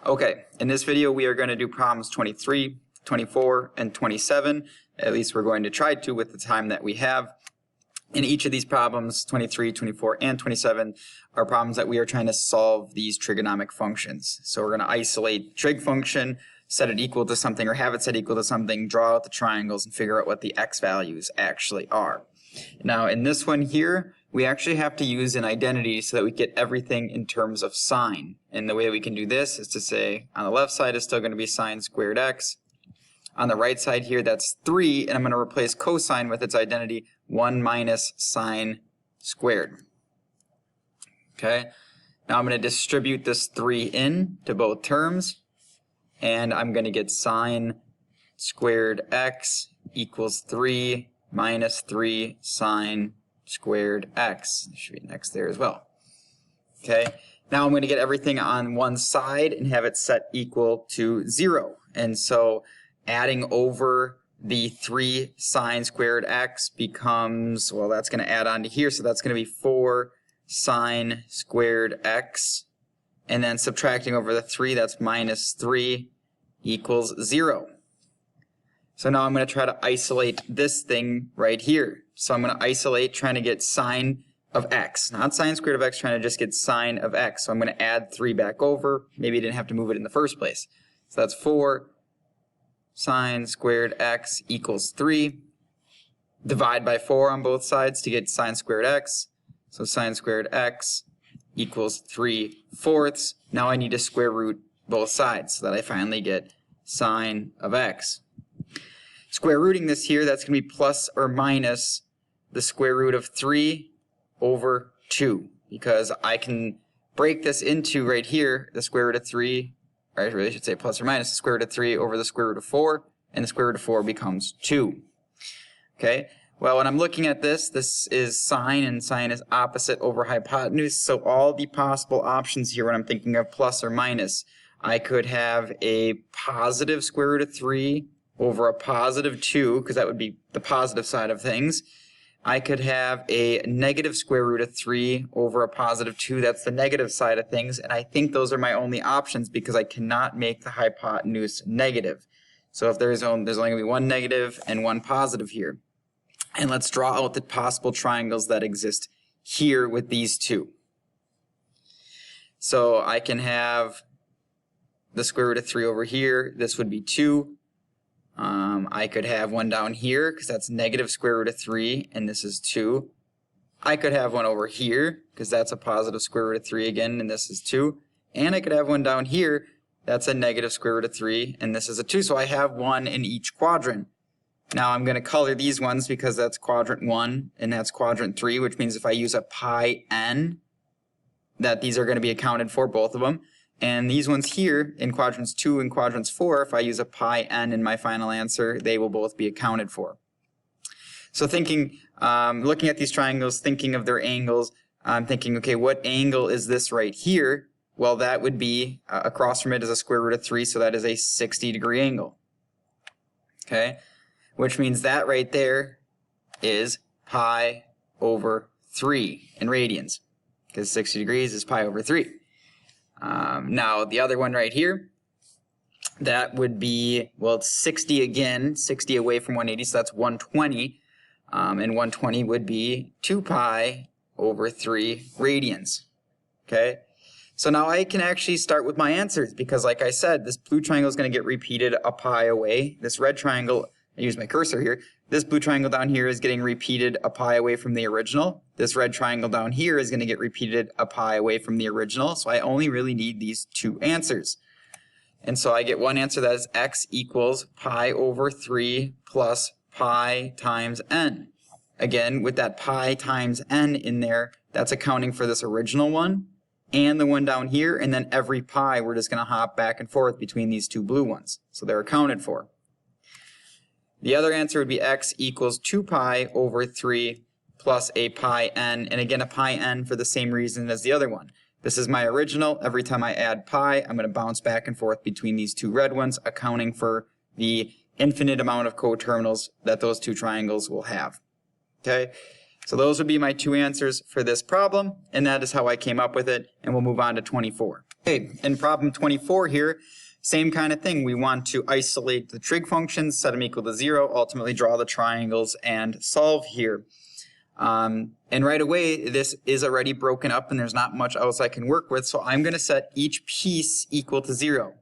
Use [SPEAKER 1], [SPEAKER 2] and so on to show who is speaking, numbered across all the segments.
[SPEAKER 1] Okay, in this video we are going to do problems 23, 24, and 27. At least we're going to try to with the time that we have. In each of these problems, 23, 24, and 27, are problems that we are trying to solve these trigonomic functions. So we're going to isolate the trig function, set it equal to something or have it set equal to something, draw out the triangles, and figure out what the x values actually are. Now in this one here, we actually have to use an identity so that we get everything in terms of sign. And the way we can do this is to say on the left side is still going to be sine squared x. On the right side here, that's 3, and I'm going to replace cosine with its identity 1 minus sine squared. Okay, now I'm going to distribute this 3 in to both terms, and I'm going to get sine squared x equals 3 minus 3 sine squared x. There should be an x there as well. Okay, now I'm going to get everything on one side and have it set equal to 0. And so adding over the 3 sine squared x becomes, well, that's going to add on to here, so that's going to be 4 sine squared x. And then subtracting over the 3, that's minus 3 equals 0. So now I'm going to try to isolate this thing right here. So I'm going to isolate trying to get sine of x, not sine squared of x, trying to just get sine of x. So I'm going to add 3 back over. Maybe I didn't have to move it in the first place. So that's 4 sine squared x equals 3. Divide by 4 on both sides to get sine squared x. So sine squared x equals 3/4. Now I need to square root both sides so that I finally get sine of x. Square rooting this here, that's going to be plus or minus the square root of 3 over 2. Because I can break this into right here, the square root of 3, or I really should say plus or minus the square root of 3 over the square root of 4, and the square root of 4 becomes 2. Okay, well when I'm looking at this, this is sine, and sine is opposite over hypotenuse, so all the possible options here when I'm thinking of plus or minus, I could have a positive square root of 3 over a positive 2, because that would be the positive side of things. I could have a negative square root of 3 over a positive 2. That's the negative side of things. And I think those are my only options because I cannot make the hypotenuse negative. So if there's only going to be one negative and one positive here. And let's draw out the possible triangles that exist here with these two. So I can have the square root of 3 over here. This would be 2. I could have one down here because that's negative square root of 3 and this is 2. I could have one over here because that's a positive square root of 3 again and this is 2. And I could have one down here that's a negative square root of 3 and this is a 2. So I have one in each quadrant. Now I'm going to color these ones because that's quadrant 1 and that's quadrant 3, which means if I use a pi n, that these are going to be accounted for, both of them. And these ones here in quadrants 2 and quadrants 4, if I use a pi n in my final answer, they will both be accounted for. So thinking, looking at these triangles, thinking of their angles, I'm thinking, okay, what angle is this right here? Well, that would be, across from it is a square root of 3, so that is a 60-degree angle. Okay, which means that right there is pi over 3 in radians, because 60 degrees is pi over 3. Now the other one right here, that would be, well, it's 60 again, 60 away from 180, so that's 120, and 120 would be 2 pi over 3 radians. Okay, so now I can actually start with my answers because, like I said, this blue triangle is going to get repeated a pi away. This red triangle, I use my cursor here, this blue triangle down here is getting repeated a pi away from the original. This red triangle down here is going to get repeated a pi away from the original. So I only really need these two answers. And so I get one answer that is x equals pi over 3 plus pi times n. Again, with that pi times n in there, that's accounting for this original one and the one down here. And then every pi, we're just going to hop back and forth between these two blue ones. So they're accounted for. The other answer would be x equals 2 pi over 3 plus a pi n, and again a pi n for the same reason as the other one. This is my original. Every time I add pi, I'm going to bounce back and forth between these two red ones, accounting for the infinite amount of coterminals that those two triangles will have. Okay, so those would be my two answers for this problem, and that is how I came up with it, and we'll move on to 24. Okay, in problem 24 here, same kind of thing. We want to isolate the trig functions, set them equal to 0, ultimately draw the triangles and solve here. And right away, this is already broken up and there's not much else I can work with, so I'm going to set each piece equal to 0.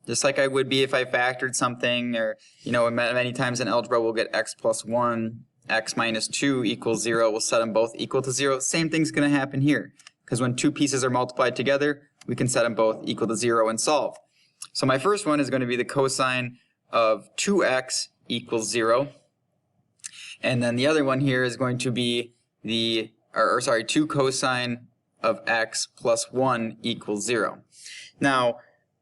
[SPEAKER 1] Just like I would be if I factored something, or, you know, many times in algebra we'll get x plus 1, x minus 2 equals 0. We'll set them both equal to 0. Same thing's going to happen here, because when two pieces are multiplied together, we can set them both equal to 0 and solve. So my first one is going to be the cosine of 2x equals 0. And then the other one here is going to be the, 2 cosine of x plus 1 equals 0. Now,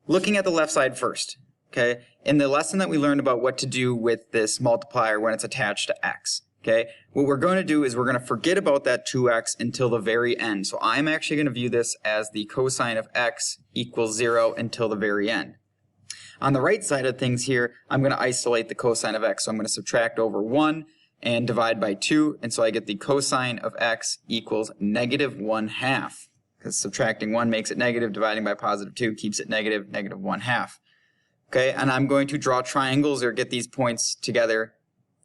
[SPEAKER 1] looking at the left side first, okay? In the lesson that we learned about what to do with this multiplier when it's attached to x, okay? What we're going to do is we're going to forget about that 2x until the very end. So I'm actually going to view this as the cosine of x equals 0 until the very end. On the right side of things here, I'm going to isolate the cosine of x. So I'm going to subtract over 1 and divide by 2, and so I get the cosine of x equals negative 1/2. Because subtracting 1 makes it negative, dividing by positive 2 keeps it negative, negative 1/2. Okay, and I'm going to draw triangles or get these points together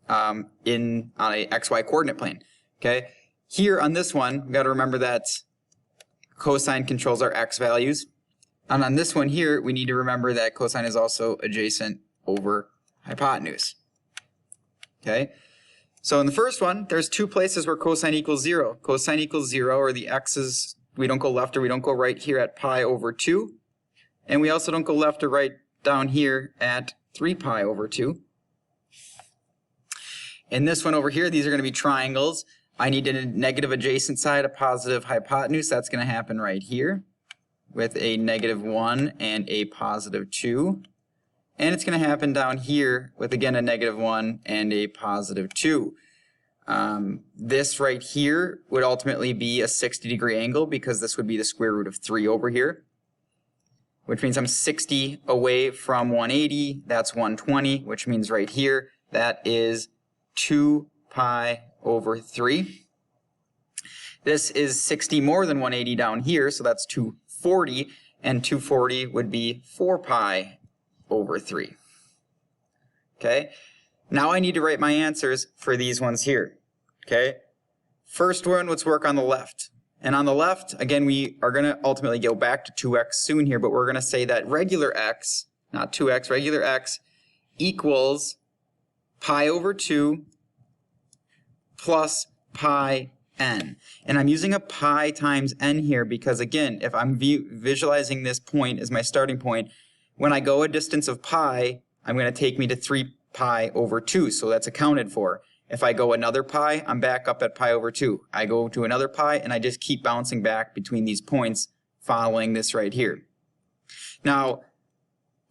[SPEAKER 1] on a xy coordinate plane. Okay, here on this one, we've got to remember that cosine controls our x values. And on this one here, we need to remember that cosine is also adjacent over hypotenuse. Okay, so in the first one, there's two places where cosine equals 0. Cosine equals 0, or the x's, we don't go left or we don't go right here at pi over 2. And we also don't go left or right down here at 3 pi over 2. In this one over here, these are going to be triangles. I need a negative adjacent side, a positive hypotenuse. That's going to happen right here with a negative 1 and a positive 2. And it's going to happen down here with, again, a negative 1 and a positive 2. This right here would ultimately be a 60-degree angle, because this would be the square root of 3 over here, which means I'm 60 away from 180. That's 120, which means right here that is 2 pi over 3. This is 60 more than 180 down here, so that's 240, and 240 would be 4 pi over 3. Okay, now I need to write my answers for these ones here. Okay, first one, let's work on the left. And on the left, again, we are going to ultimately go back to 2x soon here, but we're going to say that regular x, not 2x, regular x equals pi over 2 plus pi n. And I'm using a pi times n here because, again, if I'm visualizing this point as my starting point, when I go a distance of pi, I'm going to take me to 3 pi over 2, so that's accounted for. If I go another pi, I'm back up at pi over 2. I go to another pi, and I just keep bouncing back between these points following this right here. Now,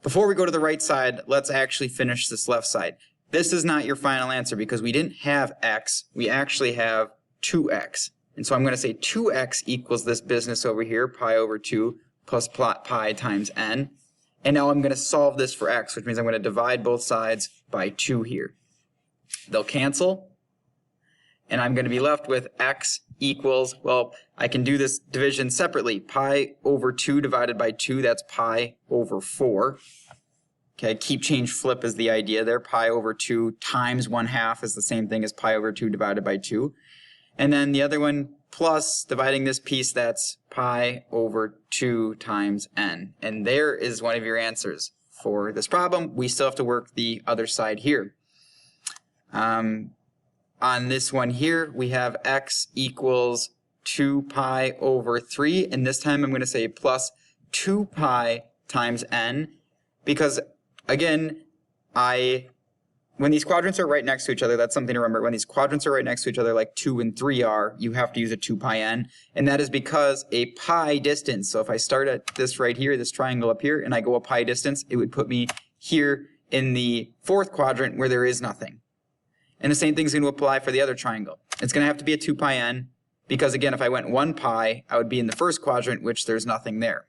[SPEAKER 1] before we go to the right side, let's actually finish this left side. This is not your final answer because we didn't have x. We actually have 2x. And so I'm going to say 2x equals this business over here, pi over 2 plus pi times n. And now I'm going to solve this for x, which means I'm going to divide both sides by 2 here. They'll cancel, and I'm going to be left with x equals, well, I can do this division separately. Pi over 2 divided by 2, that's pi over 4. Okay, keep, change, flip is the idea there. Pi over 2 times 1/2 is the same thing as pi over 2 divided by 2. And then the other one, plus dividing this piece, that's pi over 2 times n. And there is one of your answers for this problem. We still have to work the other side here. On this one here, we have x equals 2 pi over 3, and this time I'm going to say plus 2 pi times n, because, again, when these quadrants are right next to each other, that's something to remember. When these quadrants are right next to each other, like 2 and 3 are, you have to use a 2 pi n, and that is because a pi distance, so if I start at this right here, this triangle up here, and I go a pi distance, it would put me here in the 4th quadrant where there is nothing. And the same thing is going to apply for the other triangle. It's going to have to be a 2 pi n, because again, if I went 1 pi, I would be in the 1st quadrant, which there's nothing there.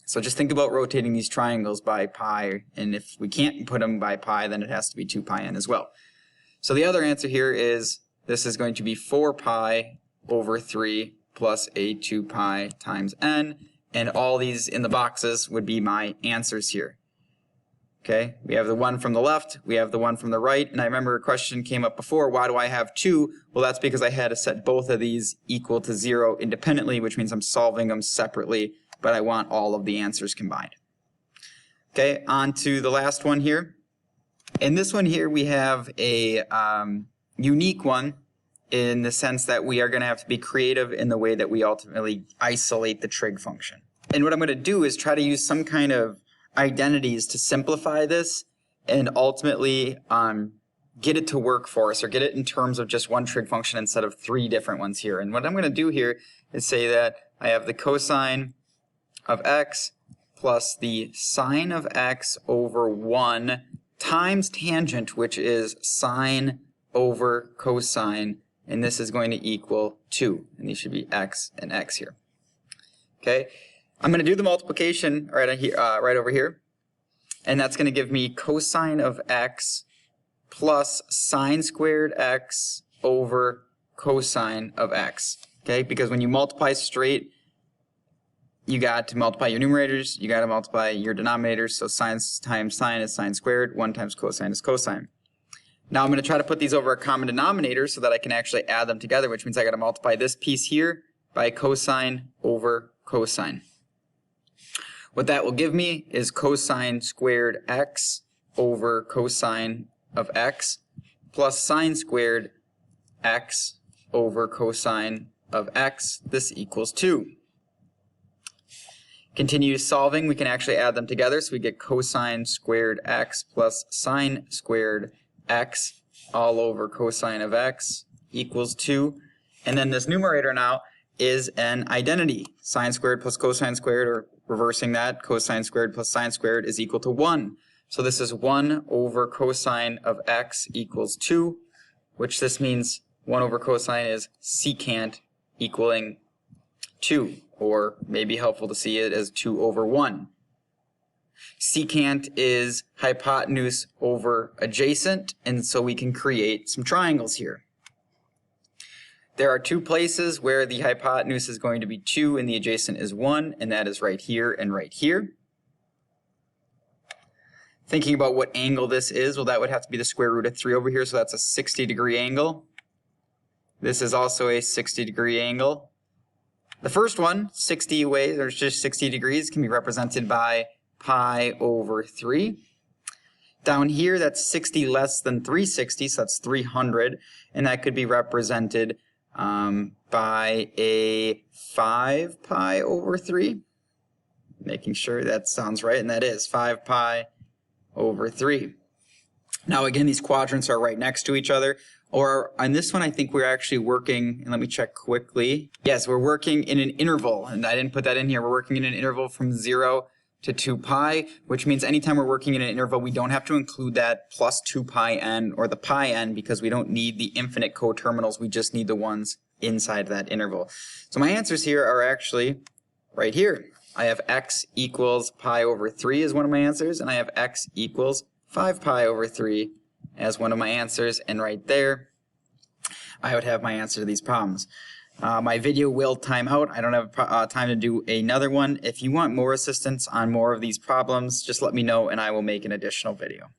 [SPEAKER 1] So just think about rotating these triangles by pi, and if we can't put them by pi, then it has to be 2 pi n as well. So the other answer here is, this is going to be 4 pi over 3 plus a 2 pi times n, and all these in the boxes would be my answers here. Okay, we have the one from the left, we have the one from the right, and I remember a question came up before, why do I have two? Well, that's because I had to set both of these equal to 0 independently, which means I'm solving them separately, but I want all of the answers combined. Okay, on to the last one here. In this one here, we have a unique one in the sense that we are going to have to be creative in the way that we ultimately isolate the trig function. And what I'm going to do is try to use some kind of identities to simplify this and ultimately get it to work for us, or get it in terms of just one trig function instead of 3 different ones here. And what I'm going to do here is say that I have the cosine of x plus the sine of x over 1 times tangent, which is sine over cosine, and this is going to equal 2. And these should be x and x here. Okay, I'm going to do the multiplication right here, right over here, and that's going to give me cosine of x plus sine squared x over cosine of x. Okay, because when you multiply straight, you got to multiply your numerators, you got to multiply your denominators, so sine times sine is sine squared, 1 times cosine is cosine. Now I'm going to try to put these over a common denominator so that I can actually add them together, which means I got to multiply this piece here by cosine over cosine. What that will give me is cosine squared x over cosine of x plus sine squared x over cosine of x. This equals 2. Continue solving, we can actually add them together, so we get cosine squared x plus sine squared x all over cosine of x equals 2. And then this numerator now is an identity. Sine squared plus cosine squared, or reversing that, cosine squared plus sine squared is equal to 1. So this is 1 over cosine of x equals 2, which this means 1 over cosine is secant equaling 2, or maybe helpful to see it as 2 over 1. Secant is hypotenuse over adjacent, and so we can create some triangles here. There are 2 places where the hypotenuse is going to be 2 and the adjacent is 1, and that is right here and right here. Thinking about what angle this is, well, that would have to be the square root of 3 over here, so that's a 60-degree angle. This is also a 60-degree angle. The first one, 60 away, there's just 60 degrees, can be represented by pi over 3. Down here, that's 60 less than 360, so that's 300, and that could be represented by a 5 pi over 3. Making sure that sounds right, and that is 5 pi over 3. Now again, these quadrants are right next to each other. Or on this one, I think we're actually working, and let me check quickly. Yes, we're working in an interval, and I didn't put that in here. We're working in an interval from 0 to 2 pi, which means anytime we're working in an interval, we don't have to include that plus 2 pi n or the pi n, because we don't need the infinite coterminals. We just need the ones inside that interval. So my answers here are actually right here. I have x equals pi over 3 as one of my answers, and I have x equals 5 pi over 3 as one of my answers, and right there I would have my answer to these problems. My video will time out. I don't have time to do another one. If you want more assistance on more of these problems, just let me know and I will make an additional video.